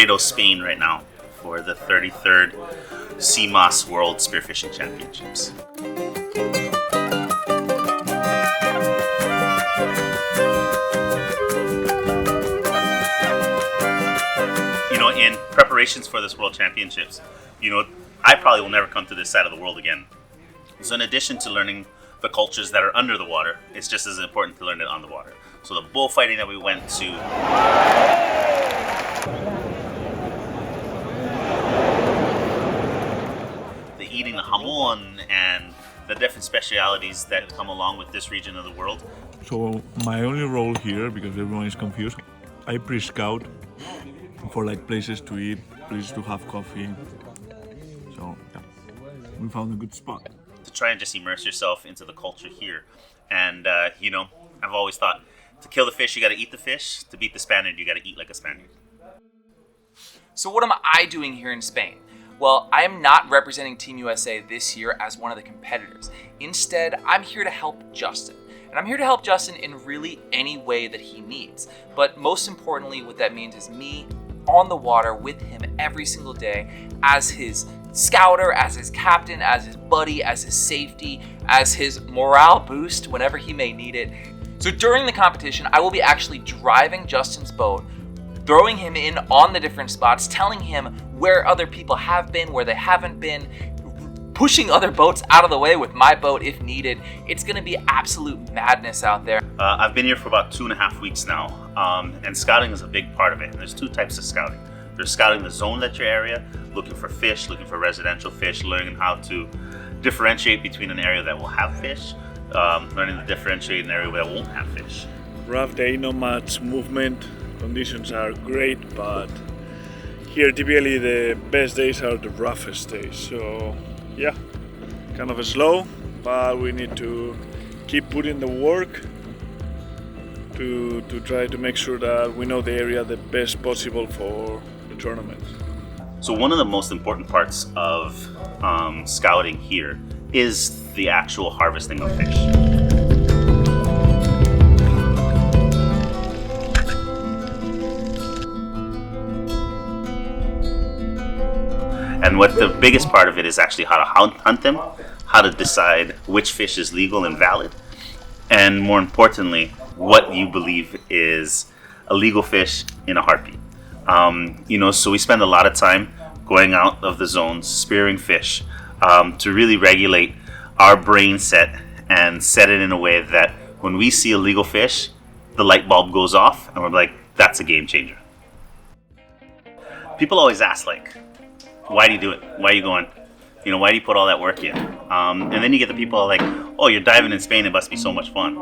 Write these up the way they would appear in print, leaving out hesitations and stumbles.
Laredo, Spain right now for the 33rd CMAS World Spearfishing Championships. In preparations for this World Championships, I probably will never come to this side of the world again. So in addition to learning the cultures that are under the water, it's just as important to learn it on the water. So the bullfighting that we went to, the eating the jamon and the different specialities that come along with this region of the world. So my only role here, because everyone is confused, I pre-scout for like places to eat, places to have coffee. So yeah, we found a good spot. To try and just immerse yourself into the culture here. And I've always thought, to kill the fish, you gotta eat the fish. To beat the Spaniard, you gotta eat like a Spaniard. So what am I doing here in Spain? Well, I am not representing Team USA this year as one of the competitors. Instead, I'm here to help Justin. And I'm here to help Justin in really any way that he needs. But most importantly, what that means is me on the water with him every single day as his scouter, as his captain, as his buddy, as his safety, as his morale boost whenever he may need it. So during the competition, I will be actually driving Justin's boat, throwing him in on the different spots, telling him where other people have been, where they haven't been, pushing other boats out of the way with my boat if needed. It's gonna be absolute madness out there. I've been here for about 2.5 weeks now, and scouting is a big part of it. And there's two types of scouting. There's scouting the zone that's your area, looking for fish, looking for residential fish, learning how to differentiate between an area that will have fish, learning to differentiate an area that won't have fish. Rough day, not much movement, conditions are great, but here typically the best days are the roughest days. So yeah, kind of slow, but we need to keep putting the work to try to make sure that we know the area the best possible for the tournament. So one of the most important parts of scouting here is the actual harvesting of fish. And what the biggest part of it is actually how to hunt them, how to decide which fish is legal and valid, and more importantly, what you believe is a legal fish in a heartbeat. So we spend a lot of time going out of the zones, spearing fish, to really regulate our brain set and set it in a way that when we see a legal fish, the light bulb goes off and we're like, that's a game changer. People always ask, why do you do it? Why are you going? Why do you put all that work in? And then you get the people like, oh, you're diving in Spain, it must be so much fun.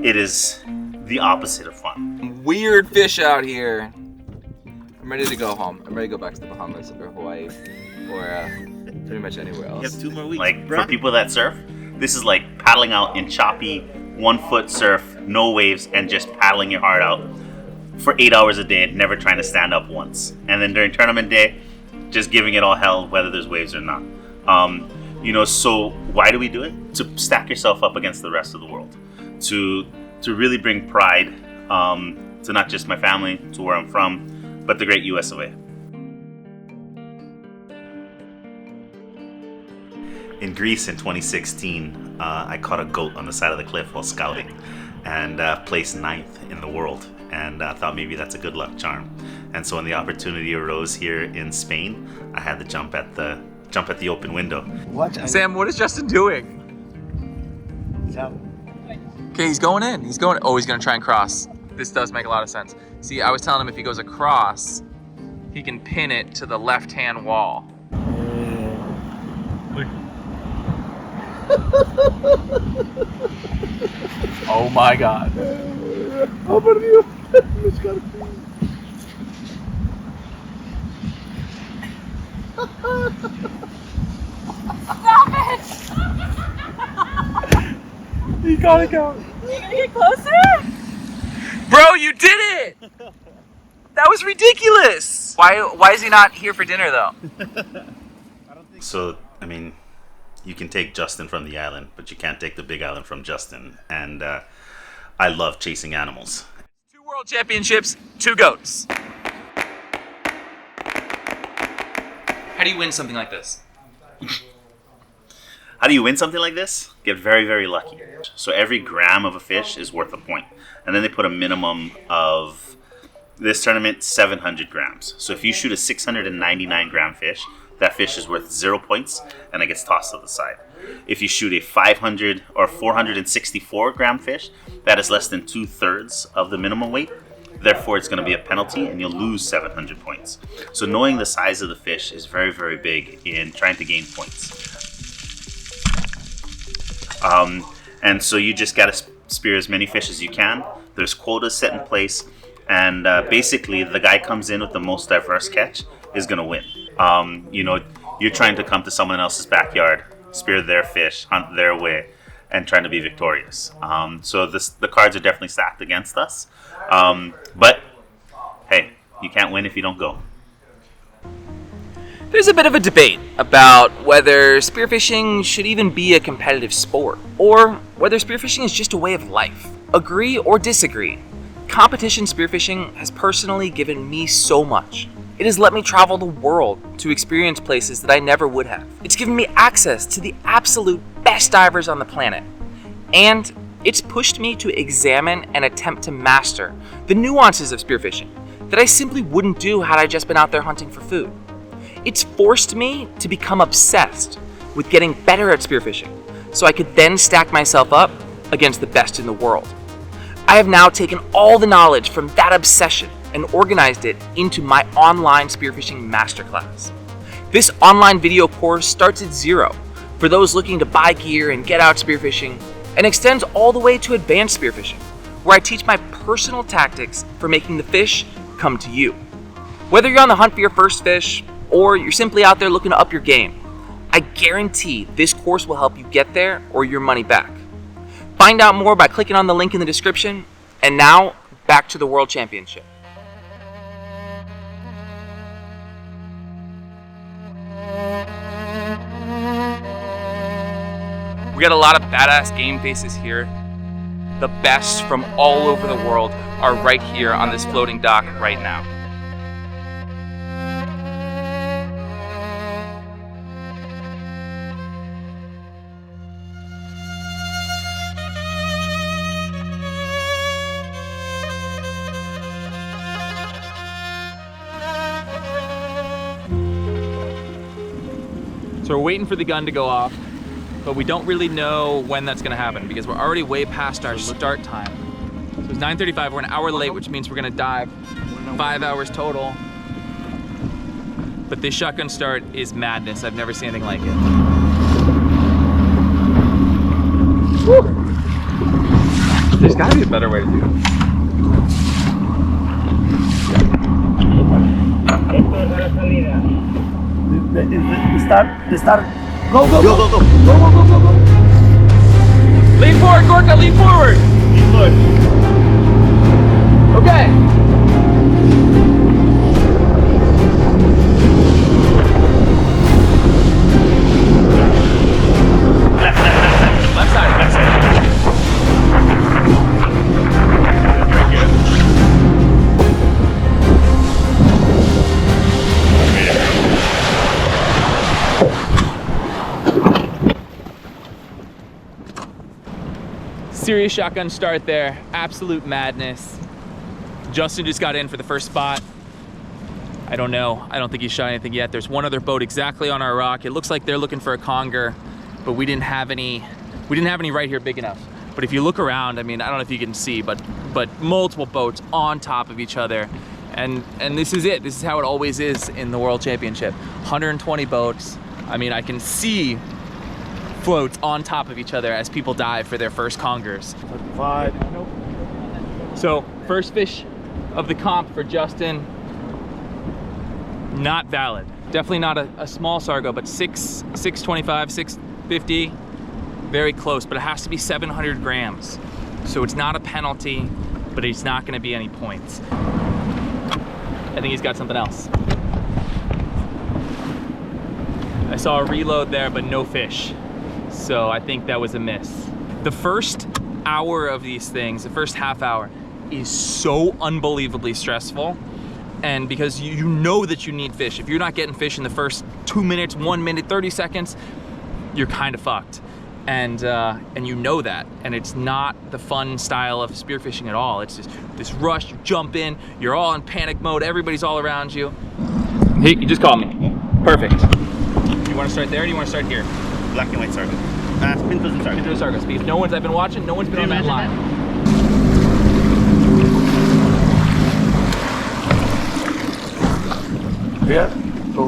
It is the opposite of fun. Weird fish out here. I'm ready to go home. I'm ready to go back to the Bahamas or Hawaii or pretty much anywhere else. You have 2 more weeks. For people that surf, this is like paddling out in choppy 1-foot surf, no waves, and just paddling your heart out for 8 hours a day, never trying to stand up once. And then during tournament day, just giving it all hell, whether there's waves or not. So why do we do it? To stack yourself up against the rest of the world. To really bring pride to not just my family, to where I'm from, but the great US of A. In Greece in 2016, I caught a goat on the side of the cliff while scouting and placed 9th in the world. And I thought maybe that's a good luck charm. And so when the opportunity arose here in Spain, I had to jump at the open window. Sam, what is Justin doing? Okay, he's going in. He's going. Oh, he's gonna try and cross. This does make a lot of sense. See, I was telling him if he goes across, he can pin it to the left-hand wall. Oh my God. Stop it! You gotta go. Are you gonna get closer? Bro, you did it! That was ridiculous! Why is he not here for dinner though? So, you can take Justin from the island, but you can't take the big island from Justin. And I love chasing animals. 2 World Championships, 2 goats. do you win something like this? How do you win something like this? Get very, very lucky. So every gram of a fish is worth a point. And then they put a minimum of, this tournament, 700 grams. So if you shoot a 699 gram fish, that fish is worth 0 points and it gets tossed to the side. If you shoot a 500 or 464 gram fish, that is less than 2/3 of the minimum weight. Therefore, it's going to be a penalty and you'll lose 700 points. So knowing the size of the fish is very, very big in trying to gain points. And so you just got to spear as many fish as you can. There's quotas set in place. And basically, the guy comes in with the most diverse catch is going to win. You know, you're trying to come to someone else's backyard, spear their fish, hunt their way, and trying to be victorious. So the cards are definitely stacked against us. But, hey, you can't win if you don't go. There's a bit of a debate about whether spearfishing should even be a competitive sport, or whether spearfishing is just a way of life. Agree or disagree, competition spearfishing has personally given me so much. It has let me travel the world to experience places that I never would have. It's given me access to the absolute best divers on the planet. And it's pushed me to examine and attempt to master the nuances of spearfishing that I simply wouldn't do had I just been out there hunting for food. It's forced me to become obsessed with getting better at spearfishing so I could then stack myself up against the best in the world. I have now taken all the knowledge from that obsession and organized it into my online spearfishing masterclass. This online video course starts at zero for those looking to buy gear and get out spearfishing, and extends all the way to advanced spearfishing, where I teach my personal tactics for making the fish come to you. Whether you're on the hunt for your first fish, or you're simply out there looking to up your game, I guarantee this course will help you get there or your money back. Find out more by clicking on the link in the description. And now, back to the World Championship. We got a lot of badass game faces here. The best from all over the world are right here on this floating dock right now. So we're waiting for the gun to go off, but we don't really know when that's gonna happen because we're already way past our start time. So it's 9:35, we're an hour late, which means we're gonna dive 5 hours total. But this shotgun start is madness. I've never seen anything like it. Woo. There's gotta be a better way to do it. The start. Go. Lean forward, Gorka, lean forward. Okay. Left side. Very good. Serious shotgun start there, absolute madness. Justin just got in for the first spot. I don't know, I don't think he's shot anything yet. There's one other boat exactly on our rock. It looks like they're looking for a conger, but we didn't have any right here big enough. But if you look around, I mean, I don't know if you can see, but multiple boats on top of each other. And this is it. This is how it always is in the World Championship. 120 boats. I mean, I can see floats on top of each other as people dive for their first congers. So first fish of the comp for Justin, not valid. Definitely not a small sargo, but 625, 650, very close, but it has to be 700 grams. So it's not a penalty, but it's not gonna be any points. I think he's got something else. I saw a reload there, but no fish. So I think that was a miss. The first hour of these things, the first half hour, is so unbelievably stressful. And because you know that you need fish. If you're not getting fish in the first 2 minutes, 1 minute, 30 seconds, you're kind of fucked. And you know that. And it's not the fun style of spearfishing at all. It's just this rush, you jump in, you're all in panic mode, everybody's all around you. Hey, you just called me. Perfect. You want to start there or do you want to start here? Black and white sargo. Pintos and sargo. Pintos and sargos. Because no one's, I've been watching, no one's been on that line. Yeah. So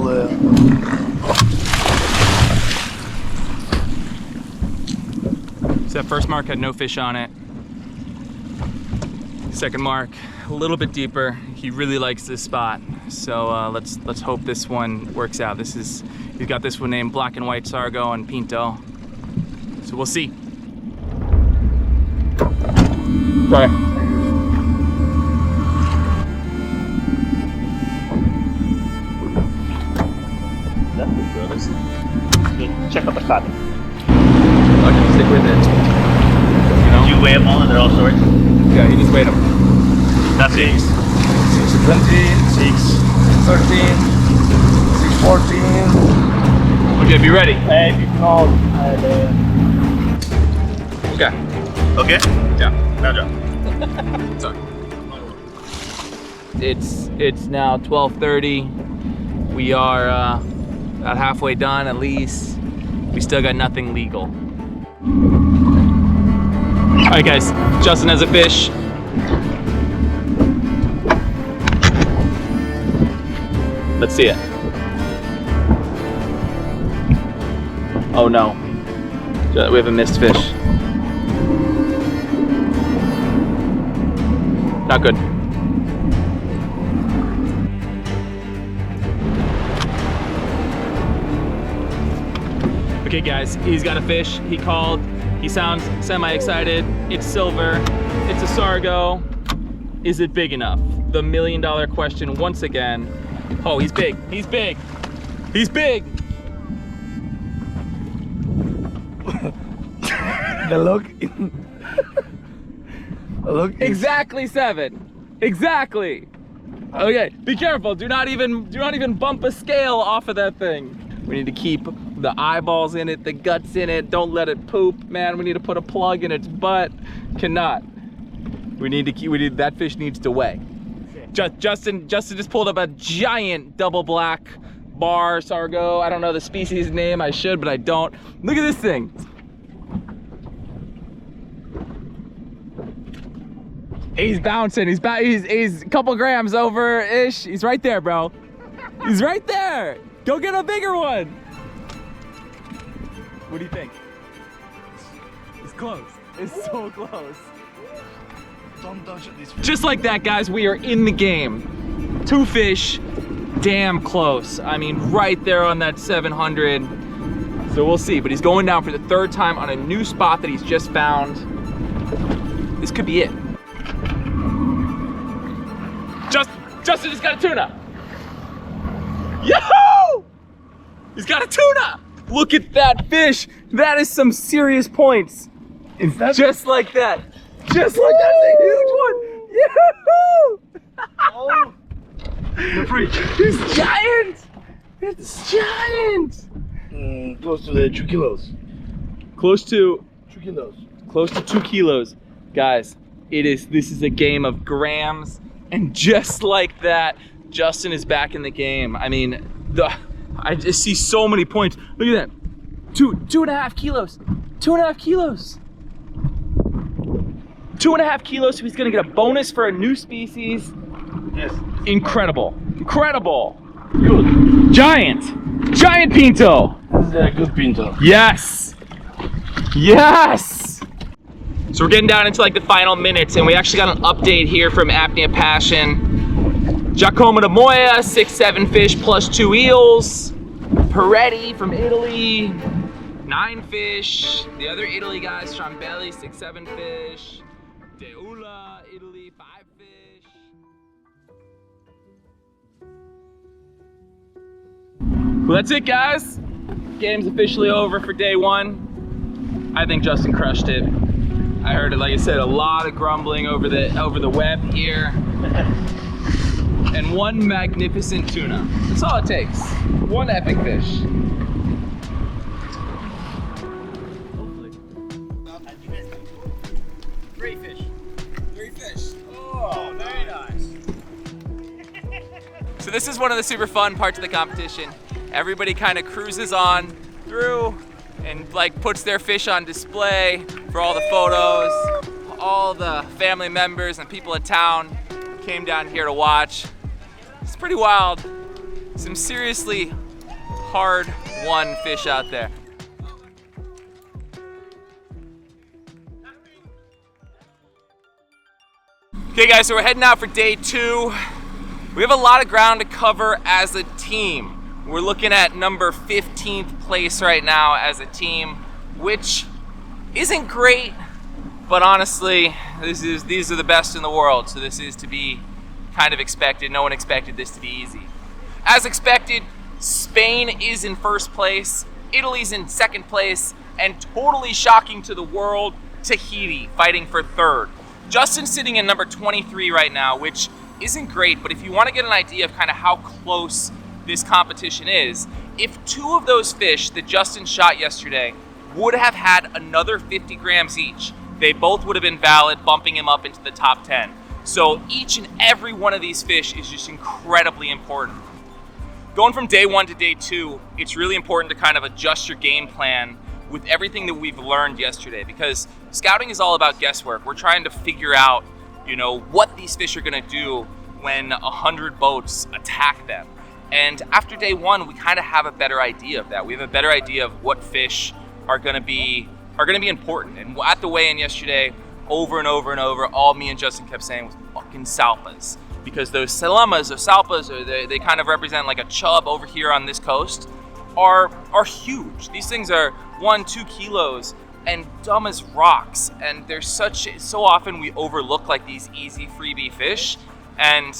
So that first mark had no fish on it. Second mark, a little bit deeper. He really likes this spot. So let's hope this one works out. He's got this one named Black and White Sargo and Pinto. So we'll see. Sorry. That's good, brothers. Check out the cotton. Okay, stick with it. You know? Did you weigh them all and they're all short? Yeah, you just weighed them. That's 6. 620, 613, 614. Okay, be ready. Hey, you know, Okay. Okay? Yeah. Now drop. Sorry. It's now 12:30. We are about halfway done at least. We still got nothing legal. All right, guys. Justin has a fish. Let's see it. Oh no. We have a missed fish. Not good. Okay guys, he's got a fish. He called. He sounds semi-excited. It's silver. It's a sargo. Is it big enough? The $1 million question once again. Oh, he's big. He's big. He's big. the look. Look. Exactly 7. Exactly. Okay, be careful. Do not even bump a scale off of that thing. We need to keep the eyeballs in it, the guts in it. Don't let it poop, man. We need to put a plug in its butt. Cannot. That fish needs to weigh. Justin just pulled up a giant double black bar sargo. I don't know the species name. I should, but I don't. Look at this thing. He's bouncing. He's a couple grams over-ish. He's right there, bro. He's right there. Go get a bigger one. What do you think? It's close. It's so close. Don't touch this fish. Just like that, guys, we are in the game. 2 fish, damn close. I mean, right there on that 700. So we'll see, but he's going down for the 3rd time on a new spot that he's just found. This could be it. Justin just got a tuna. Yo! He's got a tuna. Look at that fish. That is some serious points. Is that Just like that. Just like that's a huge one. Yoo-hoo! oh, the fridge? It's giant. It's giant. Close to the 2 kilos. Close to 2 kilos. 2 kilos. Guys, this is a game of grams, and just like that, Justin is back in the game. I mean, I just see so many points. Look at that. 2.5 kilos. 2.5 kilos. 2.5 kilos, so he's gonna get a bonus for a new species. Yes. Incredible. Incredible. Good. Giant Pinto. This is a good pinto. Yes. Yes. So we're getting down into like the final minutes, and we actually got an update here from Apnea Passion. Giacomo de Moya, 6-7 fish plus 2 eels. Peretti from Italy, 9 fish. The other Italy guys, Ciambelli, 6-7 fish. Deula, Italy, 5 fish. Well, that's it, guys. Game's officially over for day 1. I think Justin crushed it. I heard it, like I said, a lot of grumbling over the web here. and one magnificent tuna. That's all it takes. One epic fish. Three fish. Three fish. Oh, very nice. So this is one of the super fun parts of the competition. Everybody kind of cruises on through and like puts their fish on display for all the photos. All the family members and people in town came down here to watch. It's pretty wild. Some seriously hard won fish out there. Okay guys, so we're heading out for day 2. We have a lot of ground to cover as a team. We're looking at number 15th place right now as a team, which isn't great, but honestly, these are the best in the world, so this is to be kind of expected. No one expected this to be easy. As expected, Spain is in first place, Italy's in second place, and totally shocking to the world, Tahiti fighting for third. Justin's sitting in number 23 right now, which isn't great, but if you want to get an idea of kind of how close this competition is, if 2 of those fish that Justin shot yesterday would have had another 50 grams each, they both would have been valid, bumping him up into the top 10. So each and every one of these fish is just incredibly important. Going from day 1 to day 2, it's really important to kind of adjust your game plan with everything that we've learned yesterday, because scouting is all about guesswork. We're trying to figure out, you know, what these fish are gonna do when 100 boats attack them. And after day 1, we kind of have a better idea of that. We have a better idea of what fish are gonna be important. And at the weigh-in yesterday, over and over and over, all me and Justin kept saying was fucking salpas. Because those salamas or salpas, or they kind of represent like a chub over here on this coast, are huge. These things are 1-2 kilos and dumb as rocks. And they're so often we overlook like these easy freebie fish and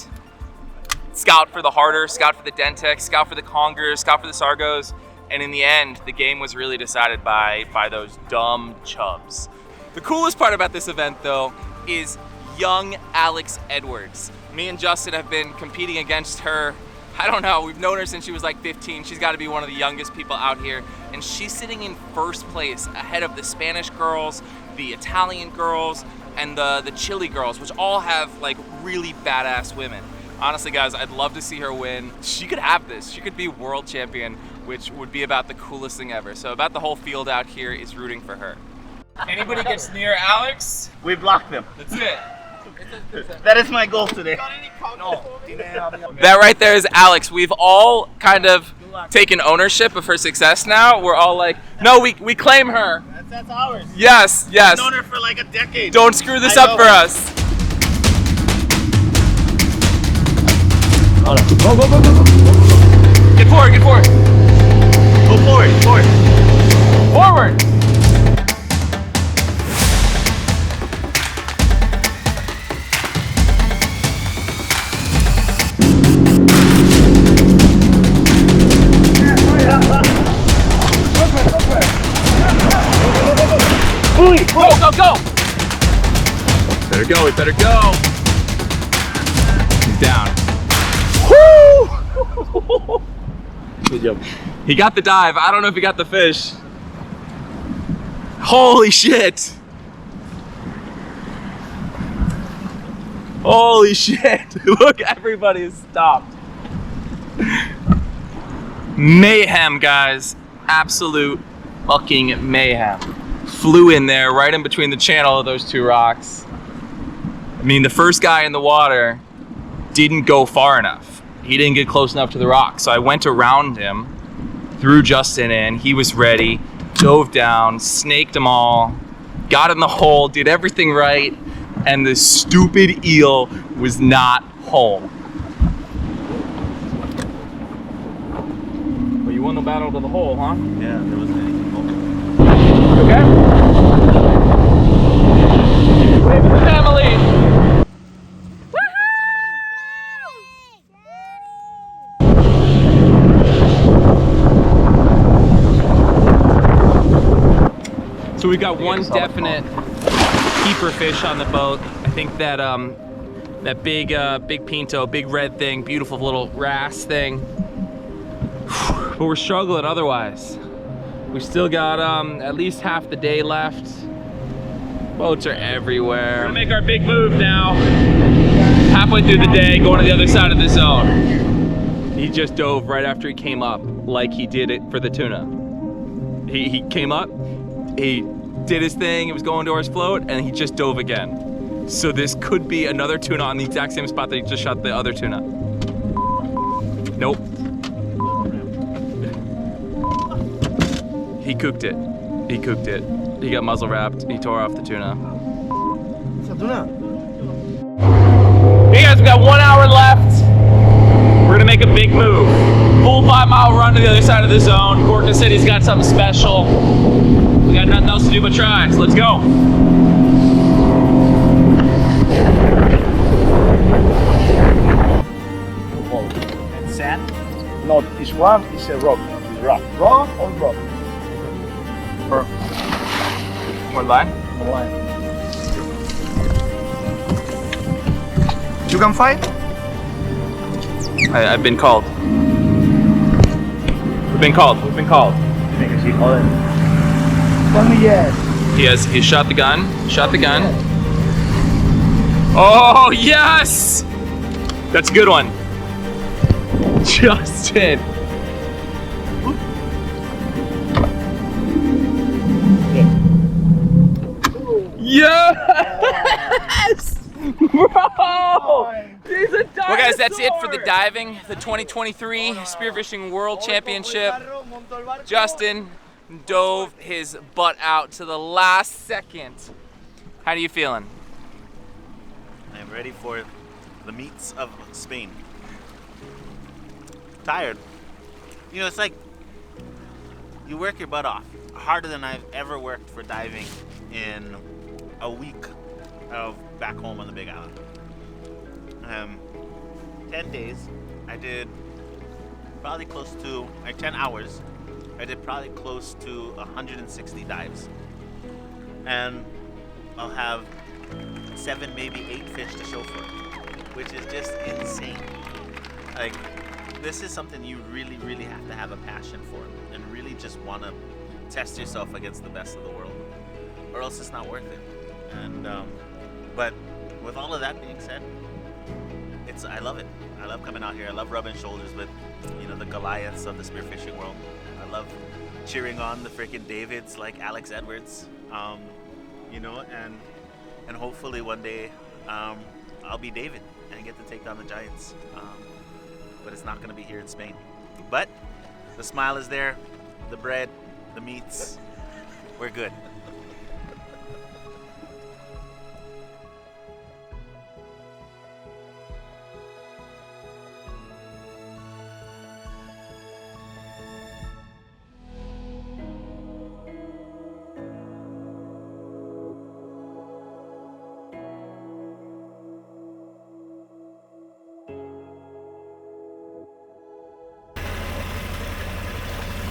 scout for the harder, scout for the dentex, scout for the congers, scout for the sargos. And in the end, the game was really decided by those dumb chubs. The coolest part about this event though is young Alex Edwards. Me and Justin have been competing against her. I don't know, we've known her since she was like 15. She's gotta be one of the youngest people out here. And she's sitting in first place ahead of the Spanish girls, the Italian girls, and the Chile girls, which all have like really badass women. Honestly guys, I'd love to see her win. She could have this. She could be world champion, which would be about the coolest thing ever. So about the whole field out here is rooting for her. Anybody gets near Alex, We blocked them. that's it. That is my goal today. That right there is Alex. We've all kind of taken ownership of her success now. We're all like, no, we claim her. That's ours. Yes, yes. I've known her for like a decade. Don't screw this I up know for her. us. Go, go, go, go, go. Get forward, get forward. Go forward, forward. Forward. Go, go, go! Better go, we better go! He's down. Woo! Good job. He got the dive. I don't know if he got the fish. Holy shit! Holy shit! Look, everybody is stopped. Mayhem, guys. Absolute fucking mayhem. Flew in there right in between the channel of those 2 rocks. I mean, the first guy in the water didn't go far enough. He didn't get close enough to the rock. So I went around him, threw Justin in, he was ready, dove down, snaked them all, got in the hole, did everything right, and the stupid eel was not home. Well, you won the battle to the hole, huh? Yeah, there wasn't anything over. Okay. Wave to the family. So we got one definite keeper fish on the boat. I think that That big, big pinto, big red thing, beautiful little wrasse thing. But we're struggling otherwise. We still got at least half the day left. Boats are everywhere. We're gonna make our big move now. Halfway through the day, going to the other side of the zone. He just dove right after he came up, like he did it for the tuna. He came up, he did his thing, he was going towards float, and he just dove again. So this could be another tuna on the exact same spot that he just shot the other tuna. Nope. He cooked it. He cooked it. He got muzzle wrapped. He tore off the tuna. It's a tuna. Hey guys, we got 1 hour left. We're gonna make a big move. Full 5-mile run to the other side of the zone. Gorka said he's got something special. We got nothing else to do but try, so let's go. And sand? No, this one is a rock. It's rock. Rock or rock? What line? Or line. You can fight? I've been called. We've been called. We've been called. Tell me yes. He shot the gun. Shot the gun. Oh yes! That's a good one. Justin. Yes! Bro! He's a dinosaur! Well guys, that's it for the diving, the 2023 Spearfishing World Championship. Justin dove his butt out to the last second. How are you feeling? I'm ready for the meats of Spain. Tired. You know, it's like you work your butt off. Harder than I've ever worked for diving in a week of back home on the Big Island. 10 days, I did probably close to, 10 hours, I did probably close to 160 dives. And I'll have 7, maybe 8 fish to show for it, which is just insane. Like, this is something you really, really have to have a passion for and really just want to test yourself against the best of the world, or else it's not worth it. And but with all of that being said, I love it. I love coming out here. I love rubbing shoulders with, you know, the Goliaths of the spearfishing world. I love cheering on the freaking Davids like Alex Edwards, you know, and hopefully one day I'll be David and get to take down the giants. But it's not going to be here in Spain. But the smile is there, the bread, the meats, we're good.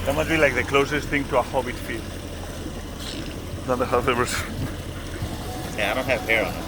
That must be like the closest thing to a hobbit feet that I have ever seen. Yeah, I don't have hair on it.